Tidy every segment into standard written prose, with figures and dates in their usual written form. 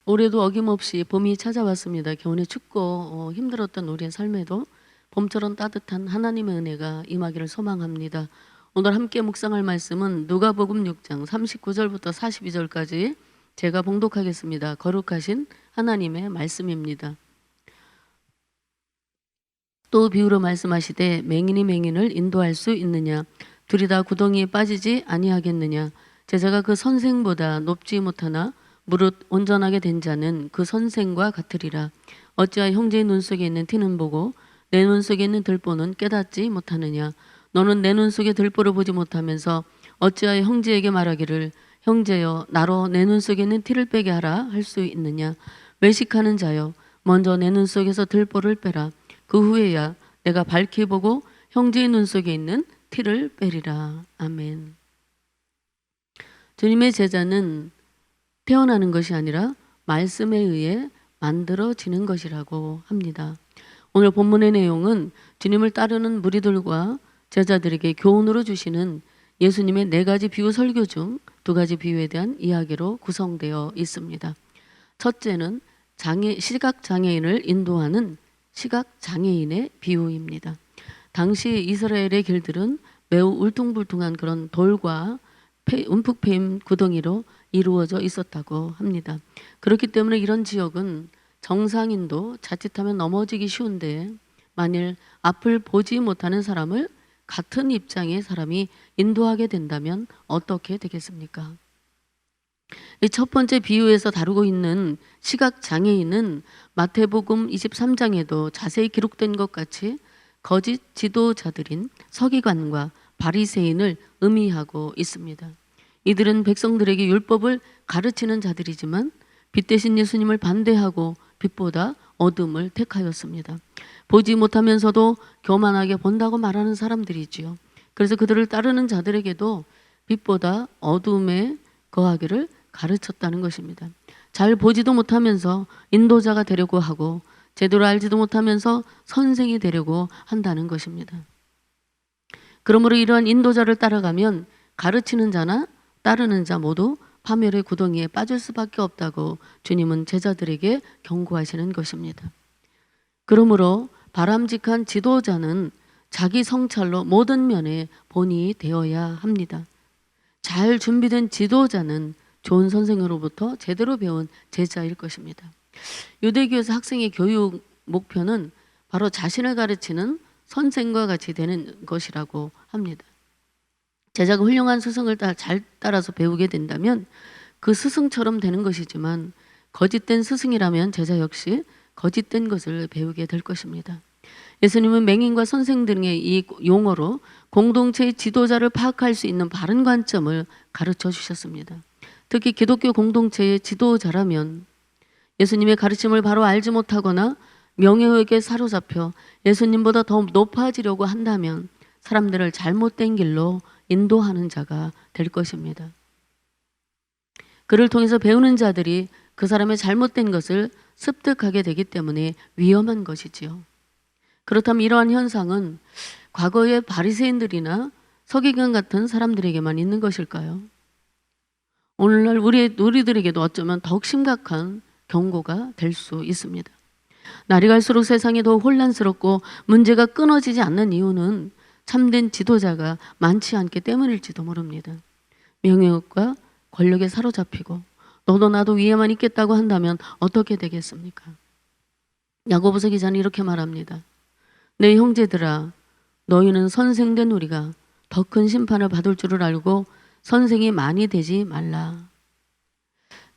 올해도 어김없이 봄이 찾아왔습니다. 겨우내 춥고 힘들었던 우리의 삶에도 봄처럼 따뜻한 하나님의 은혜가 임하기를 소망합니다. 오늘 함께 묵상할 말씀은 누가복음 6장 39절부터 42절까지 제가 봉독하겠습니다. 거룩하신 하나님의 말씀입니다. 또 비유로 말씀하시되 맹인이 맹인을 인도할 수 있느냐? 둘이 다 구덩이에 빠지지 아니하겠느냐? 제자가 그 선생보다 높지 못하나 무릇 온전하게 된 자는 그 선생과 같으리라. 어찌하여 형제의 눈 속에 있는 티는 보고 내 눈 속에 있는 들보는 깨닫지 못하느냐? 너는 내 눈 속에 들보를 보지 못하면서 어찌하여 형제에게 말하기를 형제여 나로 내 눈 속에 있는 티를 빼게 하라 할 수 있느냐? 외식하는 자여 먼저 내 눈 속에서 들보를 빼라. 그 후에야 내가 밝히 보고 형제의 눈 속에 있는 티를 빼리라. 아멘. 주님의 제자는 태어나는 것이 아니라 말씀에 의해 만들어지는 것이라고 합니다. 오늘 본문의 내용은 주님을 따르는 무리들과 제자들에게 교훈으로 주시는 예수님의 4가지 비유 설교 중 2가지 비유에 대한 이야기로 구성되어 있습니다. 첫째는 시각장애인을 인도하는 시각장애인의 비유입니다. 당시 이스라엘의 길들은 매우 울퉁불퉁한 그런 돌과 움푹 패인 구덩이로 이루어져 있었다고 합니다. 그렇기 때문에 이런 지역은 정상인도 자칫하면 넘어지기 쉬운데 만일 앞을 보지 못하는 사람을 같은 입장의 사람이 인도하게 된다면 어떻게 되겠습니까? 이 첫 번째 비유에서 다루고 있는 시각장애인은 마태복음 23장에도 자세히 기록된 것 같이 거짓 지도자들인 서기관과 바리새인을 의미하고 있습니다. 이들은 백성들에게 율법을 가르치는 자들이지만 빛 대신 예수님을 반대하고 빛보다 어둠을 택하였습니다. 보지 못하면서도 교만하게 본다고 말하는 사람들이지요. 그래서 그들을 따르는 자들에게도 빛보다 어둠에 거하기를 가르쳤다는 것입니다. 잘 보지도 못하면서 인도자가 되려고 하고 제대로 알지도 못하면서 선생이 되려고 한다는 것입니다. 그러므로 이러한 인도자를 따라가면 가르치는 자나 따르는 자 모두 파멸의 구덩이에 빠질 수밖에 없다고 주님은 제자들에게 경고하시는 것입니다. 그러므로 바람직한 지도자는 자기 성찰로 모든 면에 본이 되어야 합니다. 잘 준비된 지도자는 좋은 선생으로부터 제대로 배운 제자일 것입니다. 유대교에서 학생의 교육 목표는 바로 자신을 가르치는 선생과 같이 되는 것이라고 합니다. 제자가 훌륭한 스승을 잘 따라서 배우게 된다면 그 스승처럼 되는 것이지만 거짓된 스승이라면 제자 역시 거짓된 것을 배우게 될 것입니다. 예수님은 맹인과 선생 등의 이 용어로 공동체의 지도자를 파악할 수 있는 바른 관점을 가르쳐 주셨습니다. 특히 기독교 공동체의 지도자라면 예수님의 가르침을 바로 알지 못하거나 명예욕에 사로잡혀 예수님보다 더 높아지려고 한다면 사람들을 잘못된 길로 인도하는 자가 될 것입니다. 그를 통해서 배우는 자들이 그 사람의 잘못된 것을 습득하게 되기 때문에 위험한 것이지요. 그렇다면 이러한 현상은 과거의 바리새인들이나 서기관 같은 사람들에게만 있는 것일까요? 오늘날 우리들에게도 어쩌면 더욱 심각한 경고가 될 수 있습니다. 날이 갈수록 세상이 더 혼란스럽고 문제가 끊어지지 않는 이유는 참된 지도자가 많지 않기 때문일지도 모릅니다. 명예욕과 권력에 사로잡히고 너도 나도 위에만 있겠다고 한다면 어떻게 되겠습니까? 야고보서 기자는 이렇게 말합니다. 내 형제들아 너희는 선생된 우리가 더 큰 심판을 받을 줄을 알고 선생이 많이 되지 말라.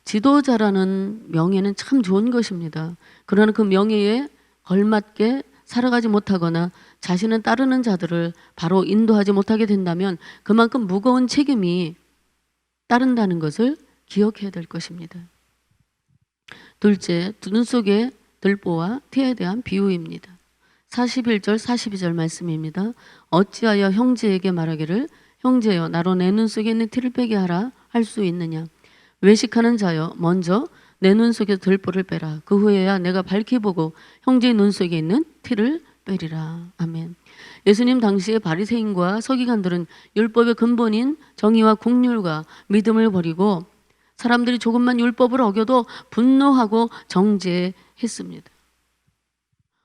지도자라는 명예는 참 좋은 것입니다. 그러나 그 명예에 걸맞게 살아가지 못하거나 자신은 따르는 자들을 바로 인도하지 못하게 된다면 그만큼 무거운 책임이 따른다는 것을 기억해야 될 것입니다. 둘째, 눈 속의 들보와 티에 대한 비유입니다. 41절 42절 말씀입니다. 어찌하여 형제에게 말하기를 형제여 나로 내 눈 속에 있는 티를 빼게 하라 할 수 있느냐? 외식하는 자여 먼저 내 눈 속에 들보를 빼라. 그 후에야 내가 밝히 보고 형제의 눈 속에 있는 티를 빼리라. 아멘. 예수님 당시의 바리새인과 서기관들은 율법의 근본인 정의와 국률과 믿음을 버리고 사람들이 조금만 율법을 어겨도 분노하고 정죄했습니다.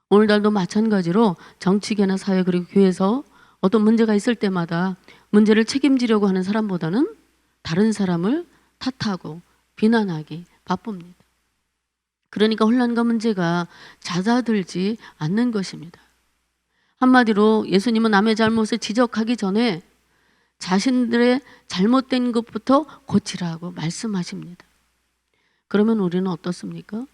오늘날도 마찬가지로 정치계나 사회 그리고 교회에서 어떤 문제가 있을 때마다 문제를 책임지려고 하는 사람보다는 다른 사람을 탓하고 비난하기 바쁩니다. 그러니까 혼란과 문제가 잦아들지 않는 것입니다. 한마디로 예수님은 남의 잘못을 지적하기 전에 자신들의 잘못된 것부터 고치라고 말씀하십니다. 그러면 우리는 어떻습니까?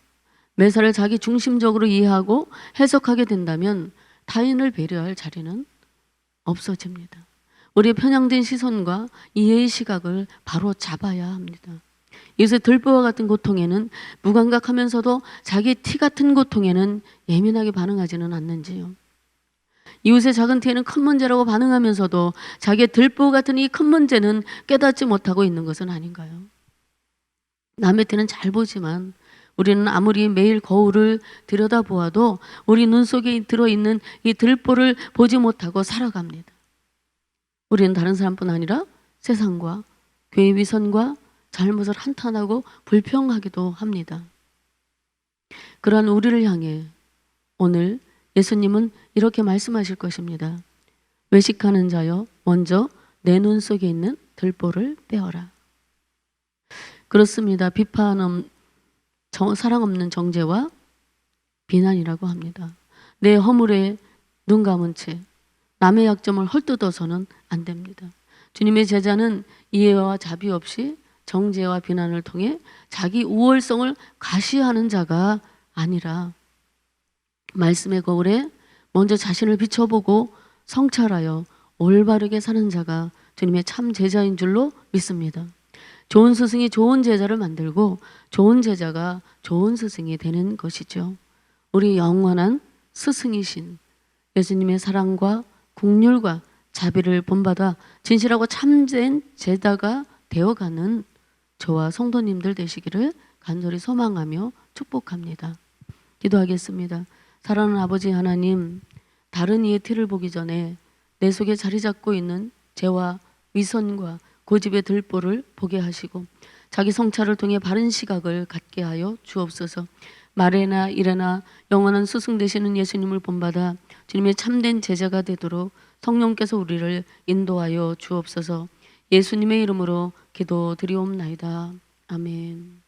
매사를 자기 중심적으로 이해하고 해석하게 된다면 타인을 배려할 자리는 없어집니다. 우리의 편향된 시선과 이해의 시각을 바로 잡아야 합니다. 이것의 들보와 같은 고통에는 무감각하면서도 자기 티 같은 고통에는 예민하게 반응하지는 않는지요. 이웃의 작은 티에는 큰 문제라고 반응하면서도 자기의 들보 같은 이 큰 문제는 깨닫지 못하고 있는 것은 아닌가요? 남의 티는 잘 보지만 우리는 아무리 매일 거울을 들여다보아도 우리 눈 속에 들어있는 이 들보를 보지 못하고 살아갑니다. 우리는 다른 사람뿐 아니라 세상과 교회 위선과 잘못을 한탄하고 불평하기도 합니다. 그러한 우리를 향해 오늘 예수님은 이렇게 말씀하실 것입니다. 외식하는 자여, 먼저 내 눈 속에 있는 들보를 빼어라. 그렇습니다. 비판은 사랑 없는 정죄와 비난이라고 합니다. 내 허물에 눈 감은 채 남의 약점을 헐뜯어서는 안 됩니다. 주님의 제자는 이해와 자비 없이 정죄와 비난을 통해 자기 우월성을 과시하는 자가 아니라 말씀의 거울에 먼저 자신을 비춰보고 성찰하여 올바르게 사는 자가 주님의 참 제자인 줄로 믿습니다. 좋은 스승이 좋은 제자를 만들고 좋은 제자가 좋은 스승이 되는 것이죠. 우리 영원한 스승이신 예수님의 사랑과 긍휼과 자비를 본받아 진실하고 참된 제자가 되어가는 저와 성도님들 되시기를 간절히 소망하며 축복합니다. 기도하겠습니다. 사랑하는 아버지 하나님, 다른 이의 티를 보기 전에 내 속에 자리 잡고 있는 죄와 위선과 고집의 들보를 보게 하시고 자기 성찰을 통해 바른 시각을 갖게 하여 주옵소서. 말에나 일에나 영원한 스승 되시는 예수님을 본받아 주님의 참된 제자가 되도록 성령께서 우리를 인도하여 주옵소서. 예수님의 이름으로 기도드리옵나이다. 아멘.